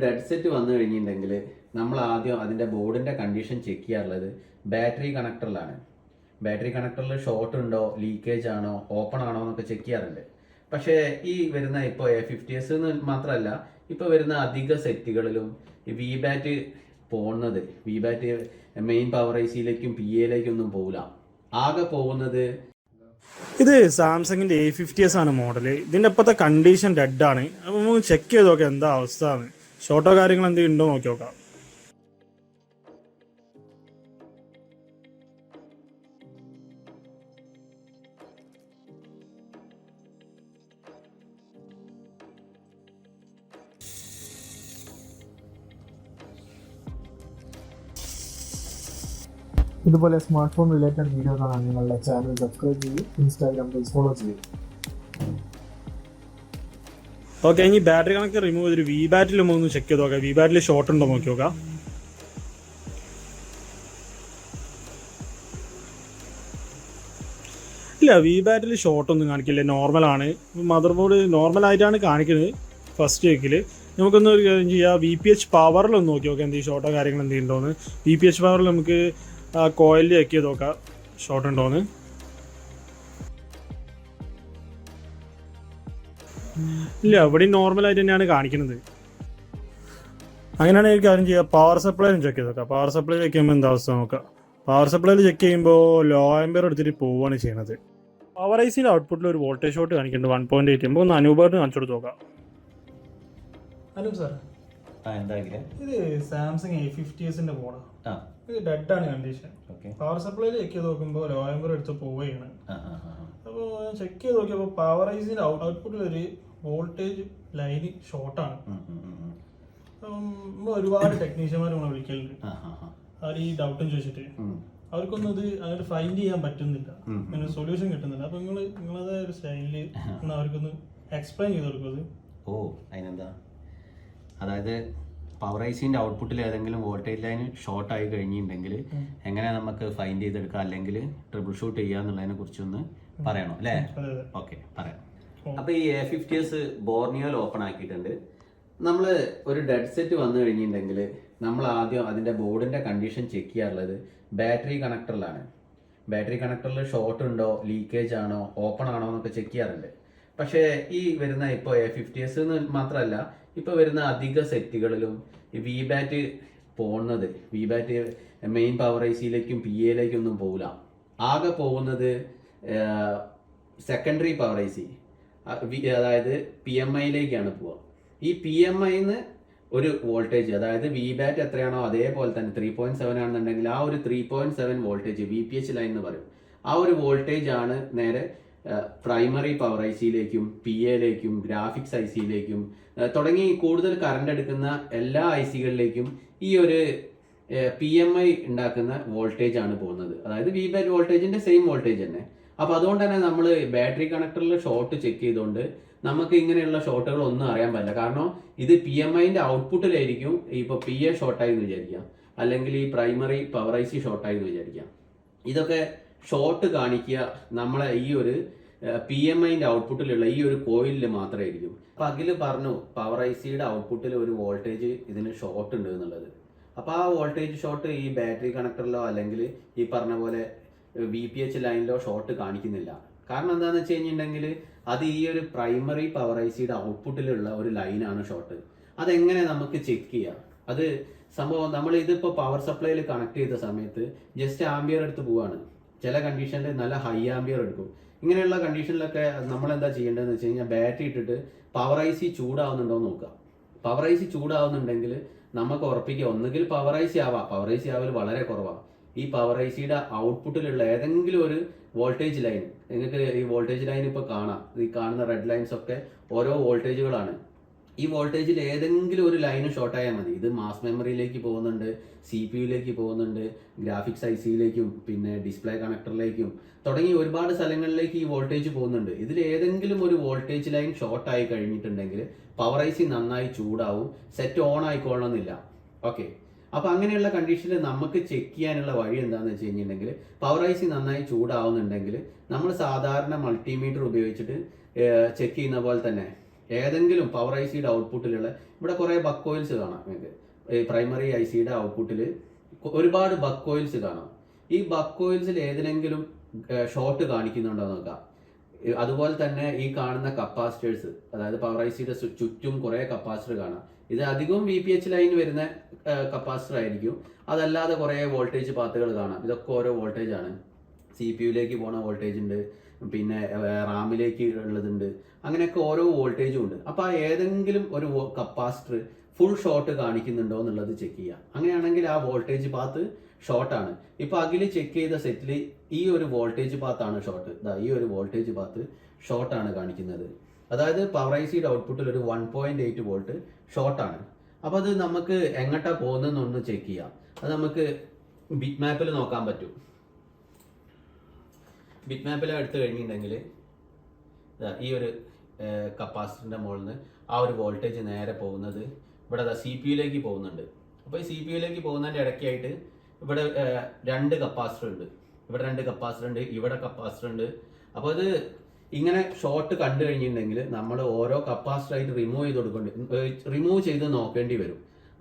Dead set വന്നു കഴിഞ്ഞിട്ടുണ്ടെങ്കിൽ നമ്മൾ ആദ്യം അതിൻ്റെ ബോർഡിൻ്റെ കണ്ടീഷൻ ചെക്ക് ചെയ്യാറുള്ളത് ബാറ്ററി കണക്ടറിലാണ്. ബാറ്ററി കണക്ടറിൽ ഷോർട്ട് ഉണ്ടോ, ലീക്കേജ് ആണോ, ഓപ്പൺ ആണോ എന്നൊക്കെ ചെക്ക് ചെയ്യാറുണ്ട്. പക്ഷേ ഈ വരുന്ന ഇപ്പോൾ A50s എന്ന് മാത്രമല്ല, ഇപ്പോൾ വരുന്ന അധിക സെറ്റുകളിലും ഈ വി ബാറ്റ് പോകുന്നത്, വി ബാറ്റ് മെയിൻ പവർ IC-യിലേക്കും PA-യിലേക്കും ഒന്നും പോകില്ല. ആകെ പോകുന്നത് ഇത് സാംസങ്ങിൻ്റെ A50s ആണ് മോഡൽ. ഇതിൻ്റെ ഇപ്പോഴത്തെ കണ്ടീഷൻ ഡെഡ് ആണ്. അപ്പോൾ നമുക്ക് ചെക്ക് ചെയ്ത് നോക്കാം എന്താ അവസ്ഥ ആണ്. ഷോർട്ടോ കാര്യങ്ങൾ എന്തെങ്കിലും ഉണ്ടോ നോക്കി നോക്കാം. ഇതുപോലെ സ്മാർട്ട് ഫോൺ റിലേറ്റഡ് വീഡിയോ കാണാൻ നിങ്ങളുടെ ചാനൽ സബ്സ്ക്രൈബ് ചെയ്യും, ഇൻസ്റ്റാഗ്രാം പേജ് ഫോളോ ചെയ്യും. ഓക്കെ, ഇനി ബാറ്ററി കണക്ട് റിമൂവ് ചെയ്തൊരു വി ബാറ്റിൽ ഒന്ന് ചെക്ക് ചെയ്ത് നോക്കാം. വി ബാറ്റിൽ ഷോർട്ട് ഉണ്ടോ നോക്കി നോക്കാം. ഇല്ല, വി ബാറ്റിൽ ഷോർട്ട് ഒന്നും കാണിക്കില്ല, നോർമലാണ്. മദർ ബോർഡ് നോർമലായിട്ടാണ് കാണിക്കുന്നത്. ഫസ്റ്റ് വീക്കിൽ നമുക്കൊന്ന് ഒരു കാര്യം ചെയ്യാം, VPH പവറിലൊന്ന് നോക്കി നോക്കാം എന്തെങ്കിലും ഷോർട്ടോ കാര്യങ്ങൾ എന്തെങ്കിലും ഉണ്ടോയെന്ന്. VPH പവറിൽ നമുക്ക് കോയിലിൽ ചെക്ക് ചെയ്ത് നോക്കാം ഷോർട്ട് ഉണ്ടോയെന്ന്. ഇല്ല, ഇവിടെ നോർമലായിട്ട് തന്നെയാണ് കാണിക്കുന്നത്. അങ്ങനെയാണെങ്കിൽ ഒരു കാര്യം ചെയ്യുക, പവർ സപ്ലൈ ചെക്ക് ചെയ്ത് നോക്കാം. പവർ സപ്ലൈ ചെക്ക് ചെയ്യുമ്പോൾ എന്താ അവസ്ഥ നോക്കാം. പവർ സപ്ലൈയിൽ ചെക്ക് ചെയ്യുമ്പോൾ ലോ ആംപിയർ എടുത്തിട്ട് പോവുകയാണ് ചെയ്യണത്. പവർ IC-യുടെ ഔട്ട്പുട്ടിൽ ഒരു വോൾട്ടേജ് ഷോട്ട് കാണിക്കുന്നുണ്ട് 1.8. നമുക്ക് ഒന്ന് അനൂപറിന് കാണിച്ചു കൊടുത്ത് നോക്കാം. അനൂപ് സാർ, ഇത് സാംസങ് A50s-ന്റെ ബോർഡാണ്. ഇത് ഡെഡ് ആണ് കണ്ടീഷൻ. പവർ സപ്ലൈയിൽ ചെക്ക് ചെയ്ത് നോക്കുമ്പോൾ ലോ ആംപിയർ എടുത്ത് പോവുകയാണ്. അപ്പോൾ ചെക്ക് ചെയ്ത് നോക്കിയപ്പോൾ പവർ IC-ന്റെ ഔട്ട്പുട്ടിൽ ഒരു വോൾട്ടേജ് ലൈന് ഷോർട്ടാണ്. നമ്മൾ ഒരുപാട് ടെക്നീഷ്യന്മാർ നമ്മളെ വിളിക്കലുണ്ട്. അവർ ഈ ഡൗട്ടും ചോദിച്ചിട്ട് അവർക്കൊന്നും ഇത് അങ്ങനെ ഫൈൻഡ് ചെയ്യാൻ പറ്റുന്നില്ല, അങ്ങനെ സൊല്യൂഷൻ കിട്ടുന്നില്ല. അപ്പൊ നിങ്ങളത് ഒരു സ്റ്റൈലില് അവർക്കൊന്ന് എക്സ്പ്ലെയിൻ ചെയ്ത് കൊടുക്കുന്നത്. അതിനെന്താ, അതായത് പവർ IC-ന്റെ ഔട്ട്പുട്ടിൽ ഏതെങ്കിലും വോൾട്ടേജ് ലൈൻ ഷോർട്ട് ആയി കഴിഞ്ഞിട്ടുണ്ടെങ്കിൽ എങ്ങനെ നമുക്ക് ഫൈൻഡ് ചെയ്തെടുക്കാം, അല്ലെങ്കിൽ ട്രിപ്പിൾ ഷൂട്ട് ചെയ്യാന്നുള്ളതിനെ കുറിച്ചൊന്ന് പറയണോ അല്ലേ? ഓക്കെ, പറയാം. അപ്പൊ ഈ A50s ബോർണിയോയിൽ ഓപ്പൺ ആക്കിയിട്ടുണ്ട്. നമ്മൾ ഒരു ഡെഡ് സെറ്റ് വന്നു കഴിഞ്ഞിട്ടുണ്ടെങ്കിൽ നമ്മൾ ആദ്യം അതിൻ്റെ ബോർഡിൻ്റെ കണ്ടീഷൻ ചെക്ക് ചെയ്യാറുള്ളത് ബാറ്ററി കണക്ടറിലാണ്. ബാറ്ററി കണക്ടറിൽ ഷോർട്ട് ഉണ്ടോ, ലീക്കേജ് ആണോ, ഓപ്പൺ ആണോ എന്നൊക്കെ ചെക്ക് ചെയ്യാറുണ്ട്. പക്ഷേ ഈ വരുന്ന ഇപ്പോൾ A50s എന്ന് മാത്രമല്ല, ഇപ്പോൾ വരുന്ന അധിക സെറ്റുകളിലും ഈ വി ബാറ്റ് പോകുന്നത്, വി ബാറ്റ് മെയിൻ പവർ IC-യിലേക്കും PA-യിലേക്കും ഒന്നും പോകില്ല. ആകെ പോകുന്നത് സെക്കൻഡറി പവർ IC, അതായത് PMI-യിലേക്കാണ് പോവുക. ഈ PMI-ന്ന് ഒരു വോൾട്ടേജ്, അതായത് വി ബാറ്റ് എത്രയാണോ അതേപോലെ തന്നെ 3.7 ആണെന്നുണ്ടെങ്കിൽ ആ ഒരു 3.7 വോൾട്ടേജ് VPH ലൈൻ എന്ന് പറയും. ആ ഒരു വോൾട്ടേജ് ആണ് നേരെ പ്രൈമറി പവർ IC-യിലേക്കും PA-യിലേക്കും ഗ്രാഫിക്സ് IC-യിലേക്കും തുടങ്ങി കൂടുതൽ കറണ്ട് എടുക്കുന്ന എല്ലാ IC-കളിലേക്കും ഈ ഒരു PMI ഉണ്ടാക്കുന്ന വോൾട്ടേജ് ആണ് പോകുന്നത്. അതായത് വി ബാറ്റ് വോൾട്ടേജിന്റെ സെയിം വോൾട്ടേജ് തന്നെ. അപ്പോൾ അതുകൊണ്ട് തന്നെ നമ്മൾ ബാറ്ററി കണക്ടറിൽ ഷോർട്ട് ചെക്ക് ചെയ്തുകൊണ്ട് നമുക്ക് ഇങ്ങനെയുള്ള ഷോർട്ടുകൾ ഒന്നും അറിയാൻ പറ്റില്ല. കാരണം ഇത് PMI-ന്റെ ഔട്ട്പുട്ടിലായിരിക്കും. ഇപ്പോൾ PA ഷോർട്ടായി എന്ന് വിചാരിക്കാം, അല്ലെങ്കിൽ ഈ പ്രൈമറി പവർ IC ഷോർട്ടായി എന്ന് വിചാരിക്കാം. ഇതൊക്കെ ഷോർട്ട് കാണിക്കുക നമ്മളെ ഈ ഒരു PMI-ന്റെ ഔട്ട്പുട്ടിലുള്ള ഈ ഒരു കോയിലിൽ മാത്രമായിരിക്കും. അപ്പം അഖില് പറഞ്ഞു പവർ IC-യുടെ ഔട്ട്പുട്ടിൽ ഒരു വോൾട്ടേജ് ഇതിന് ഷോർട്ട് ഉണ്ട് എന്നുള്ളത്. അപ്പോൾ ആ വോൾട്ടേജ് ഷോർട്ട് ഈ ബാറ്ററി കണക്ടറിലോ അല്ലെങ്കിൽ ഈ പറഞ്ഞ പോലെ VPH ലൈനിലോ ഷോർട്ട് കാണിക്കുന്നില്ല. കാരണം എന്താണെന്ന് വെച്ച് കഴിഞ്ഞിട്ടുണ്ടെങ്കിൽ അത് ഈ ഒരു പ്രൈമറി പവർ IC-യുടെ ഔട്ട്പുട്ടിലുള്ള ഒരു ലൈനാണ് ഷോർട്ട്. അതെങ്ങനെ നമുക്ക് ചെക്ക് ചെയ്യാം? അത് സംഭവം നമ്മൾ ഇതിപ്പോൾ പവർ സപ്ലൈയിൽ കണക്ട് ചെയ്ത സമയത്ത് ജസ്റ്റ് ആംബിയർ എടുത്ത് പോവാണ്. ചില കണ്ടീഷനിൽ നല്ല ഹൈ ആംബിയർ എടുക്കും. ഇങ്ങനെയുള്ള കണ്ടീഷനിലൊക്കെ നമ്മൾ എന്താ ചെയ്യേണ്ടതെന്ന് വെച്ച് കഴിഞ്ഞാൽ ബാറ്ററി ഇട്ടിട്ട് പവർ IC ചൂടാവുന്നുണ്ടോ എന്ന് നോക്കുക. പവർ IC ചൂടാവുന്നുണ്ടെങ്കിൽ നമുക്ക് ഉറപ്പിക്കുക ഒന്നുകിൽ പവർ IC ആവാം, പവർ IC ആവൽ വളരെ കുറവാണ്. ഈ പവർ IC-യുടെ ഔട്ട്പുട്ടിലുള്ള ഏതെങ്കിലും ഒരു വോൾട്ടേജ് ലൈൻ, നിങ്ങൾക്ക് ഈ വോൾട്ടേജ് ലൈൻ ഇപ്പോൾ കാണാം, ഈ കാണുന്ന റെഡ് ലൈൻസ് ഒക്കെ ഓരോ വോൾട്ടേജുകളാണ്. ഈ വോൾട്ടേജിൽ ഏതെങ്കിലും ഒരു ലൈന് ഷോർട്ട് ആയാൽ മതി. ഇത് മാസ് മെമ്മറിയിലേക്ക് പോകുന്നുണ്ട്, CPU-യിലേക്ക് പോകുന്നുണ്ട്, ഗ്രാഫിക്സ് IC-യിലേക്കും പിന്നെ ഡിസ്പ്ലേ കണക്ടറിലേക്കും തുടങ്ങി ഒരുപാട് സ്ഥലങ്ങളിലേക്ക് ഈ വോൾട്ടേജ് പോകുന്നുണ്ട്. ഇതിൽ ഏതെങ്കിലും ഒരു വോൾട്ടേജ് ലൈൻ ഷോർട്ട് ആയി കഴിഞ്ഞിട്ടുണ്ടെങ്കിൽ പവർ IC നന്നായി ചൂടാവും, സെറ്റ് ഓൺ ആയിക്കൊള്ളണമെന്നില്ല. ഓക്കെ, അപ്പോൾ അങ്ങനെയുള്ള കണ്ടീഷനിൽ നമുക്ക് ചെക്ക് ചെയ്യാനുള്ള വഴി എന്താണെന്ന് വെച്ച് കഴിഞ്ഞിട്ടുണ്ടെങ്കിൽ പവർ IC നന്നായി ചൂടാവുന്നുണ്ടെങ്കിൽ നമ്മൾ സാധാരണ മൾട്ടിമീറ്റർ ഉപയോഗിച്ചിട്ട് ചെക്ക് ചെയ്യുന്ന പോലെ തന്നെ ഏതെങ്കിലും പവർ ഐ സിയുടെ ഔട്ട്പുട്ടിലുള്ള ഇവിടെ കുറേ ബക്ക് കോയിൽസ് കാണാം നിങ്ങൾക്ക്. ഈ പ്രൈമറി ഐ സിയുടെ ഔട്ട്പുട്ടിൽ ഒരുപാട് ബക്ക് കോയിൽസ് കാണാം. ഈ ബക്ക് കോയിൽസിൽ ഏതിലെങ്കിലും ഷോർട്ട് കാണിക്കുന്നുണ്ടോ നോക്കാം. അതുപോലെ തന്നെ ഈ കാണുന്ന കപ്പാസിറ്റേഴ്സ്, അതായത് പവർ ഐ സിയുടെ ചുറ്റും കുറേ കപ്പാസിറ്റർ കാണാം. ഇത് അധികവും VPH ലൈൻ വരുന്ന കപ്പാസിറ്റർ ആയിരിക്കും. അതല്ലാതെ കുറേ വോൾട്ടേജ് പാത്തുകൾ കാണാം. ഇതൊക്കെ ഓരോ വോൾട്ടേജ് ആണ്. CPU-ലേക്ക് പോണ വോൾട്ടേജ് ഉണ്ട്, പിന്നെ റാമിലേക്ക് ഉള്ളതുണ്ട്, അങ്ങനെയൊക്കെ ഓരോ വോൾട്ടേജും ഉണ്ട്. അപ്പോൾ ഏതെങ്കിലും ഒരു കപ്പാസിറ്റർ ഫുൾ ഷോർട്ട് കാണിക്കുന്നുണ്ടോ എന്നുള്ളത് ചെക്ക് ചെയ്യുക. അങ്ങനെയാണെങ്കിൽ ആ വോൾട്ടേജ് പാത്ത് ഷോർട്ടാണ്. ഇപ്പോൾ അഖിൽ ചെക്ക് ചെയ്ത സെറ്റിൽ ഈ ഒരു വോൾട്ടേജ് പാത്താണ് ഷോർട്ട്. ഈ ഒരു വോൾട്ടേജ് പാത്ത് ഷോർട്ടാണ് കാണിക്കുന്നത്. അതായത് പവർ ഐ സിയുടെ ഔട്ട്പുട്ടിൽ ഒരു 1.8 വോൾട്ട് ഷോർട്ടാണ്. അപ്പോൾ അത് നമുക്ക് എങ്ങോട്ടാണ് പോകുന്നതെന്നൊന്ന് ചെക്ക് ചെയ്യാം. അത് നമുക്ക് ബിറ്റ് മാപ്പിൽ നോക്കാൻ പറ്റും. ബിറ്റ് മാപ്പിൽ എടുത്തു കഴിഞ്ഞിട്ടുണ്ടെങ്കിൽ ഈ ഒരു കപ്പാസിറ്ററിൻ്റെ മുകളിൽ നിന്ന് ആ ഒരു വോൾട്ടേജ് നേരെ പോകുന്നത് ഇവിടെ CPU-ലേക്ക് പോകുന്നുണ്ട്. അപ്പോൾ ഈ CPU-ലേക്ക് പോകുന്നതിൻ്റെ ഇടയ്ക്കായിട്ട് ഇവിടെ 2 കപ്പാസിറ്റർ ഉണ്ട്, ഇവിടെ 2 കപ്പാസിറ്റർ ഉണ്ട്, ഇവിടെ കപ്പാസിറ്റർ ഉണ്ട്. അപ്പോൾ അത് ഇങ്ങനെ ഷോർട്ട് കണ്ടു കഴിഞ്ഞിട്ടുണ്ടെങ്കിൽ നമ്മൾ ഓരോ കപ്പാസിറ്ററായിട്ട് റിമൂവ് ചെയ്ത് നോക്കേണ്ടി വരും.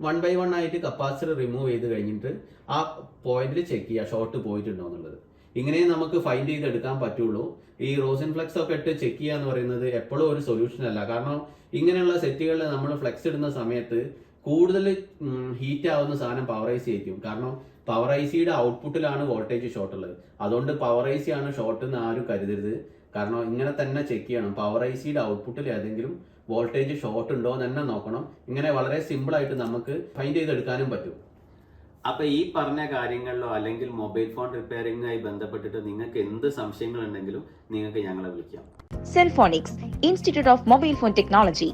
1 by 1 ആയിട്ട് കപ്പാസിറ്റർ റിമൂവ് ചെയ്ത് കഴിഞ്ഞിട്ട് ആ പോയിന്റിൽ ചെക്ക് ചെയ്യുക ഷോർട്ട് പോയിട്ടുണ്ടോ എന്നുള്ളത്. ഇങ്ങനെയും നമുക്ക് ഫൈൻഡ് ചെയ്തെടുക്കാൻ പറ്റുള്ളൂ. ഈ റോസിൻ ഫ്ലെക്സ് ഒക്കെ ഇട്ട് ചെക്ക് ചെയ്യുക എന്ന് പറയുന്നത് എപ്പോഴും ഒരു സൊല്യൂഷൻ അല്ല. കാരണം ഇങ്ങനെയുള്ള സെറ്റുകളിൽ നമ്മൾ ഫ്ലെക്സ് ഇടുന്ന സമയത്ത് കൂടുതൽ ഹീറ്റ് ആവുന്ന സാധനം പവർ ഐ സി ആയിരിക്കും. കാരണം പവർ ഐ സിയുടെ ഔട്ട്പുട്ടിലാണ് വോൾട്ടേജ് ഷോർട്ട് ഉള്ളത്. അതുകൊണ്ട് പവർ ഐ സി ആണ് ഷോർട്ട് എന്ന് ആരും കരുതരുത്. കാരണം ഇങ്ങനെ തന്നെ ചെക്ക് ചെയ്യണം. പവർ ഐ സിയുടെ ഔട്ട്പുട്ടിൽ ഏതെങ്കിലും വോൾട്ടേജ് ഷോർട്ട് ഉണ്ടോ എന്ന് തന്നെ നോക്കണം. ഇങ്ങനെ വളരെ സിമ്പിളായിട്ട് നമുക്ക് ഫൈൻഡ് ചെയ്തെടുക്കാനും പറ്റും. അപ്പോൾ ഈ പറഞ്ഞ കാര്യങ്ങളിലോ അല്ലെങ്കിൽ മൊബൈൽ ഫോൺ റിപ്പയറിംഗുമായി ബന്ധപ്പെട്ടിട്ട് നിങ്ങൾക്ക് എന്ത് സംശയങ്ങളുണ്ടെങ്കിലും നിങ്ങൾക്ക് ഞങ്ങളെ വിളിക്കാം. CellphoniX Institute of Mobile Phone Technology,